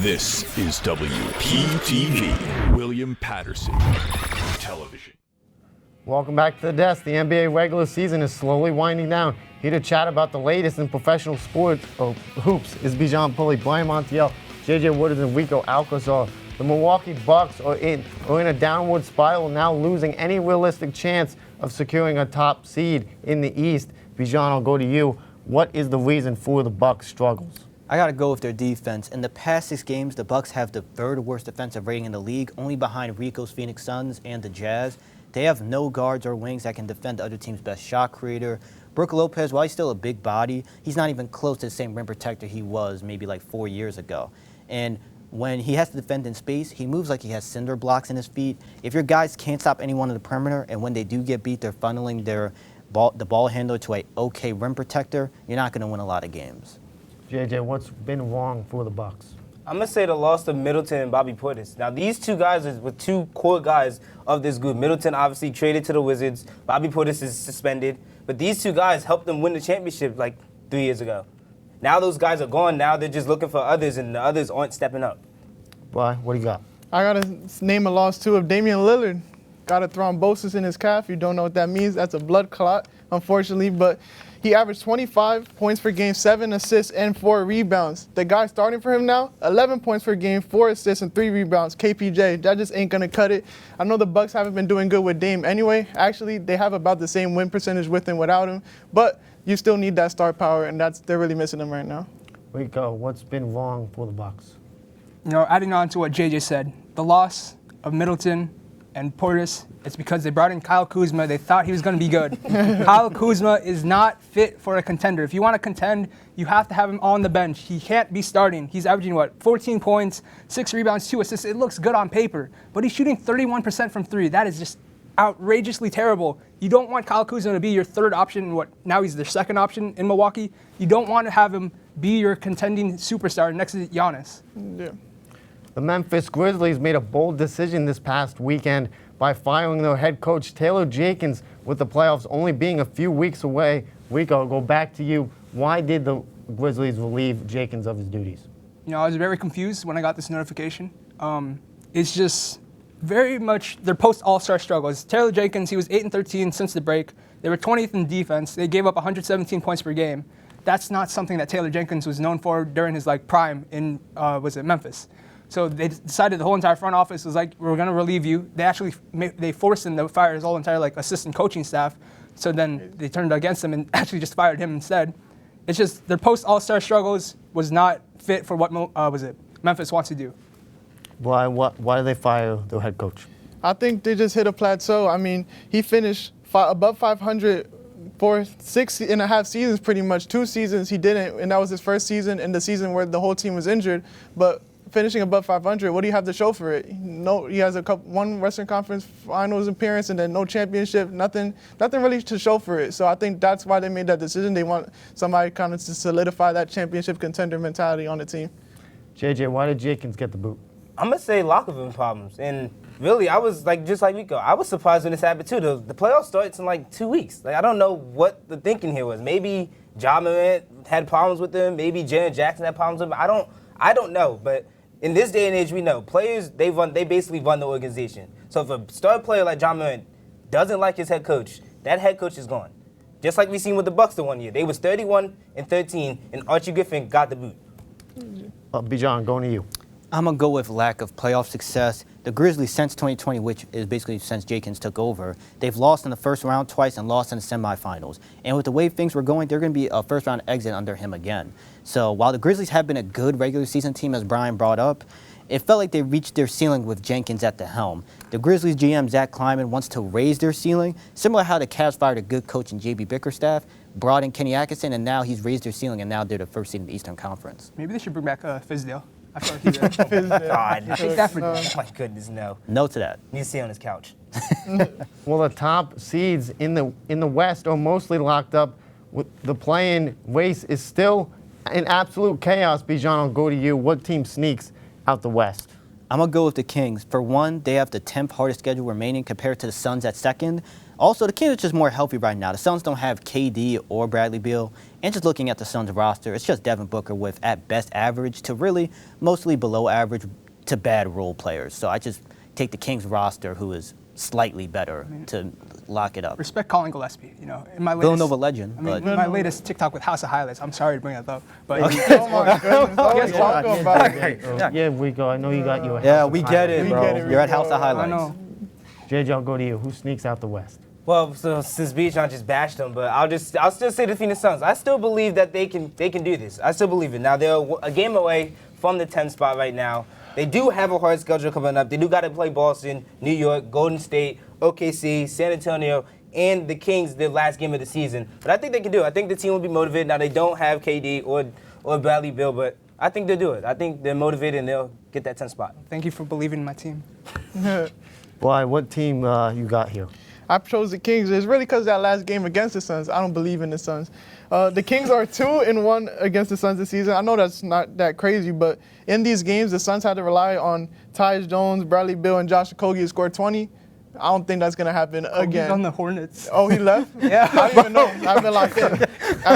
This is WPTV, William Patterson Television. Welcome back to the desk. The NBA regular season is slowly winding down. Here to chat about the latest in professional sports hoops is Bijan, Pulley, Brian Montiel, JJ Woodards, and Rico Alcazar. The Milwaukee Bucks are in a downward spiral, now losing any realistic chance of securing a top seed in the East. Bijan, I'll go to you. What is the reason for the Bucks' struggles? I got to go with their defense. In the past 6 games, the Bucks have the 3rd worst defensive rating in the league, only behind Rico's Phoenix Suns and the Jazz. They have no guards or wings that can defend the other team's best shot creator. Brooke Lopez, while he's still a big body, he's not even close to the same rim protector he was maybe like 4 years ago. And when he has to defend in space, he moves like he has cinder blocks in his feet. If your guys can't stop anyone on the perimeter, and when they do get beat, they're funneling the ball handler to a okay rim protector, you're not going to win a lot of games. JJ, what's been wrong for the Bucks? I'm going to say the loss of Middleton and Bobby Portis. Now, these two guys were 2 core guys of this group. Middleton obviously traded to the Wizards. Bobby Portis is suspended. But these 2 guys helped them win the championship like 3 years ago. Now those guys are gone. Now they're just looking for others, and the others aren't stepping up. Brian, what do you got? I got to name a loss, too, of Damian Lillard. Got a thrombosis in his calf. You don't know what that means. That's a blood clot, unfortunately. But he averaged 25 points per game, 7 assists, and 4 rebounds. The guy starting for him now, 11 points per game, 4 assists, and 3 rebounds. KPJ, that just ain't going to cut it. I know the Bucks haven't been doing good with Dame anyway. Actually, they have about the same win percentage with and without him. But you still need that star power, and they're really missing him right now. Rico, what's been wrong for the Bucks? You know, adding on to what JJ said, the loss of Middleton and Portis, it's because they brought in Kyle Kuzma. They thought he was going to be good. Kyle Kuzma is not fit for a contender. If you want to contend, you have to have him on the bench. He can't be starting. He's averaging, 14 points, 6 rebounds, 2 assists. It looks good on paper, but he's shooting 31% from 3. That is just outrageously terrible. You don't want Kyle Kuzma to be your 3rd option. Now he's their 2nd option in Milwaukee. You don't want to have him be your contending superstar next to Giannis. Yeah. The Memphis Grizzlies made a bold decision this past weekend by firing their head coach Taylor Jenkins, with the playoffs only being a few weeks away. Rico, I'll go back to you. Why did the Grizzlies relieve Jenkins of his duties? You know, I was very confused when I got this notification. It's just very much their post-All-Star struggles. Taylor Jenkins, he was 8-13 since the break. They were 20th in defense. They gave up 117 points per game. That's not something that Taylor Jenkins was known for during his prime in Memphis. So they decided, the whole entire front office was like, we're going to relieve you. They actually they forced him to fire his whole entire assistant coaching staff. So then they turned against him and actually just fired him instead. It's just their post-All-Star struggles was not fit for what Memphis wants to do. Why did they fire their head coach? I think they just hit a plateau. I mean, he finished above 500 for 6.5 seasons pretty much. 2 seasons he didn't, and that was his first season and the season where the whole team was injured. But finishing above 500, what do you have to show for it? No, he has one Western Conference Finals appearance and then no championship, nothing really to show for it. So I think that's why they made that decision. They want somebody kind of to solidify that championship contender mentality on the team. JJ, why did Jenkins get the boot? I'm going to say locker room problems. And really, I was just like Rico, I was surprised when this happened too. The playoff starts in 2 weeks. I don't know what the thinking here was. Maybe Ja Morant had problems with him. Maybe Jaren Jackson had problems with him. I don't know. But in this day and age, we know players, they basically run the organization. So if a star player like Ja Morant doesn't like his head coach, that head coach is gone. Just like we seen with the Bucks the one year. They was 31-13, and Archie Griffin got the boot. Bijan, going to you. I'm going to go with lack of playoff success. The Grizzlies since 2020, which is basically since Jenkins took over, they've lost in the first round twice and lost in the semifinals. And with the way things were going, they're going to be a first-round exit under him again. So while the Grizzlies have been a good regular season team, as Brian brought up, it felt like they reached their ceiling with Jenkins at the helm. The Grizzlies GM, Zach Kleiman, wants to raise their ceiling, similar to how the Cavs fired a good coach in J.B. Bickerstaff, brought in Kenny Atkinson, and now he's raised their ceiling, and now they're the first seed in the Eastern Conference. Maybe they should bring back Fizdale. I feel like he's God. Take that for Oh my goodness, no. No to that. Need to sit on his couch. Well, the top seeds in the West are mostly locked up. With the play-in race is still in absolute chaos. Bijan, I'll go to you. What team sneaks out the West? I'm going to go with the Kings. For one, they have the 10th hardest schedule remaining compared to the Suns at second. Also, the Kings are just more healthy right now. The Suns don't have KD or Bradley Beal. And just looking at the Suns roster, it's just Devin Booker with, at best, average to really mostly below average to bad role players. So I just take the Kings roster, who is slightly better, to lock it up. Respect Colin Gillespie, in my latest, Villanova legend. in my latest TikTok with House of Highlights. I'm sorry to bring that up, but Oh my goodness. Always talking about it. Yeah, Rico, I know you got your Yeah, house we of get it, highlights. bro. get it, You're at Rico. House of I Highlights. know. JJ, I'll go to you. Who sneaks out the West? Well, so since Bijan just bashed them, but I'll still say the Phoenix Suns. I still believe that they can do this. I still believe it. Now they're a game away from the 10th spot right now. They do have a hard schedule coming up. They do got to play Boston, New York, Golden State, OKC, San Antonio, and the Kings their last game of the season. But I think they can do it. I think the team will be motivated. Now they don't have KD or Bradley Beal, but I think they'll do it. I think they're motivated and they'll get that 10th spot. Thank you for believing in my team. Why? What team you got here? I chose the Kings. It's really because of that last game against the Suns. I don't believe in the Suns. The Kings are 2-1 against the Suns this season. I know that's not that crazy, but in these games, the Suns had to rely on Tyus Jones, Bradley Beal, and Josh Okogie to score 20. I don't think that's going to happen again. He's on the Hornets. Oh, he left? Yeah. I don't even know. I've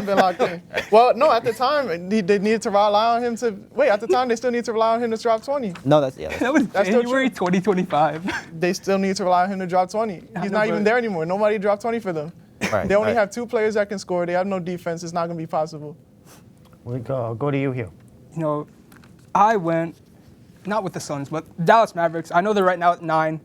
been locked in. Well, no, at the time, they needed to rely on him to – wait, at the time, they still need to rely on him to drop 20. No, that's That was That's still January true. 2025. They still need to rely on him to drop 20. He's not even there anymore. Nobody dropped 20 for them. They only have 2 players that can score. They have no defense. It's not going to be possible. Rico, I'll go to you here. I went not with the Suns, but Dallas Mavericks. I know they're right now at 9.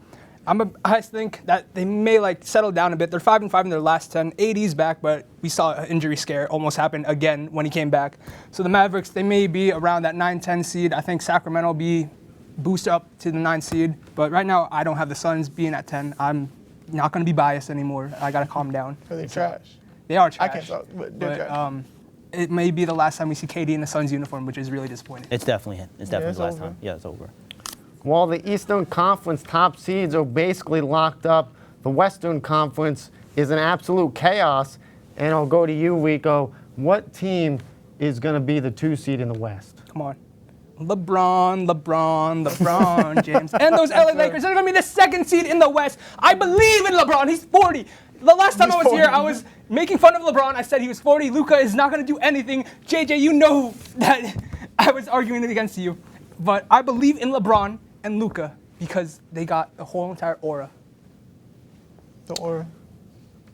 I think that they may settle down a bit. They're 5-5 in their last 10. AD's back, but we saw an injury scare almost happen again when he came back. So the Mavericks, they may be around that 9-10 seed. I think Sacramento will be boosted up to the 9 seed. But right now, I don't have the Suns being at 10. I'm not going to be biased anymore. I got to calm down. Because they're trash. They are trash. I can't talk, but they're trash. It may be the last time we see KD in the Suns uniform, which is really disappointing. It's definitely it's the last over. time. Yeah, it's over. While the Eastern Conference top seeds are basically locked up, the Western Conference is an absolute chaos. And I'll go to you, Rico. What team is going to be the 2 seed in the West? Come on. LeBron James. And those LA Lakers are going to be the 2nd seed in the West. I believe in LeBron. He's 40. The last time I was here, I was making fun of LeBron. I said he was 40. Luka is not going to do anything. JJ, you know that I was arguing against you. But I believe in LeBron and Luka because they got the whole entire aura. The aura.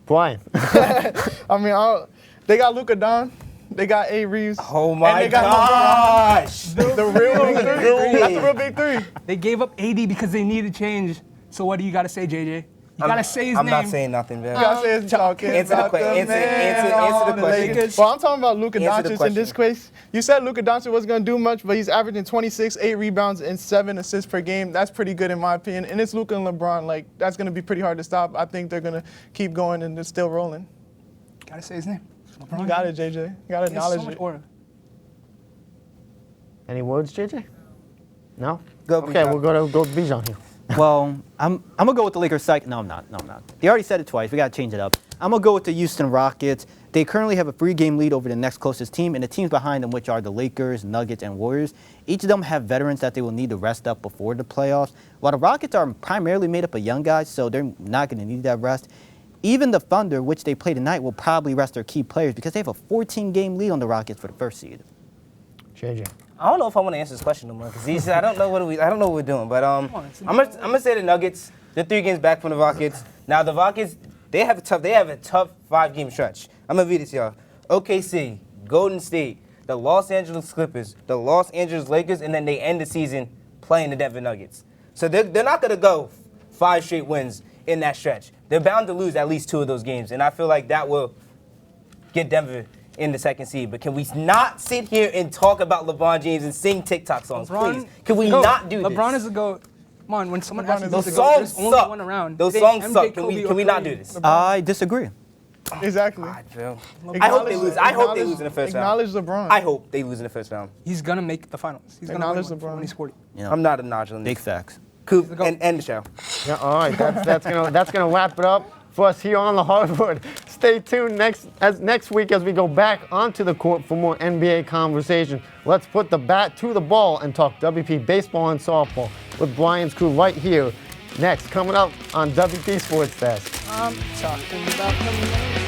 Brian. I mean, they got Luka Don. They got A. Reeves. Oh my and they got gosh! The real big 3. That's the real big 3. They gave up 80 because they needed change. So what do you got to say, JJ? You got to say his I'm name. not saying nothing, man. You gotta say it's talking Answer the about question. the Answer man the on question. Lakers. Well, I'm talking about Luka Answer the Doncic in this case. You said Luka Doncic wasn't going to do much, but he's averaging 26, 8 rebounds, and 7 assists per game. That's pretty good in my opinion. And it's Luka and LeBron. That's going to be pretty hard to stop. I think they're going to keep going and they're still rolling. Got to say his name. LeBron. You got it, JJ. You got to He has so acknowledge much it. aura. Any words, JJ? No? Go, Okay, Bijan. we'll go to Bijan here. Well, I'm gonna go with the Lakers. No, I'm not. They already said it twice. We gotta change it up. I'm gonna go with the Houston Rockets. They currently have a 3-game lead over the next closest team, and the teams behind them, which are the Lakers, Nuggets, and Warriors. Each of them have veterans that they will need to rest up before the playoffs. While the Rockets are primarily made up of young guys, so they're not gonna need that rest. Even the Thunder, which they play tonight, will probably rest their key players because they have a 14-game lead on the Rockets for the 1st seed. JJ. I don't know if I want to answer this question no more because I don't know what we're doing. But I'm gonna say the Nuggets. They're 3 games back from the Rockets. Now the Rockets, they have a tough 5-game stretch. I'm gonna read it to y'all. OKC, Golden State, the Los Angeles Clippers, the Los Angeles Lakers, and then they end the season playing the Denver Nuggets. So they're not gonna go 5 straight wins in that stretch. They're bound to lose at least 2 of those games, and I feel like that will get Denver in the 2nd seed. But can we not sit here and talk about LeBron James and sing TikTok songs, please? Can we not do this? LeBron is a GOAT. Come on, when someone asks you Those to go, there's songs only suck. one around. Those They songs MJ, suck. Kobe, Can we or not Curry. do this? I disagree. Exactly. I hope they lose. I hope they lose in the first round. Acknowledge LeBron. I hope they lose in the first round. He's going to make the finals. He's going to win Acknowledge one LeBron. when he's 40. You know, I'm not a nonchalant. big facts. Coop, end the show. Yeah, all right, that's gonna wrap it up for us here on the Hardwood. Stay tuned next week as we go back onto the court for more NBA conversation. Let's put the bat to the ball and talk WP baseball and softball with Brian's crew right here Next, coming up on WP Sports Desk. I'm talking about the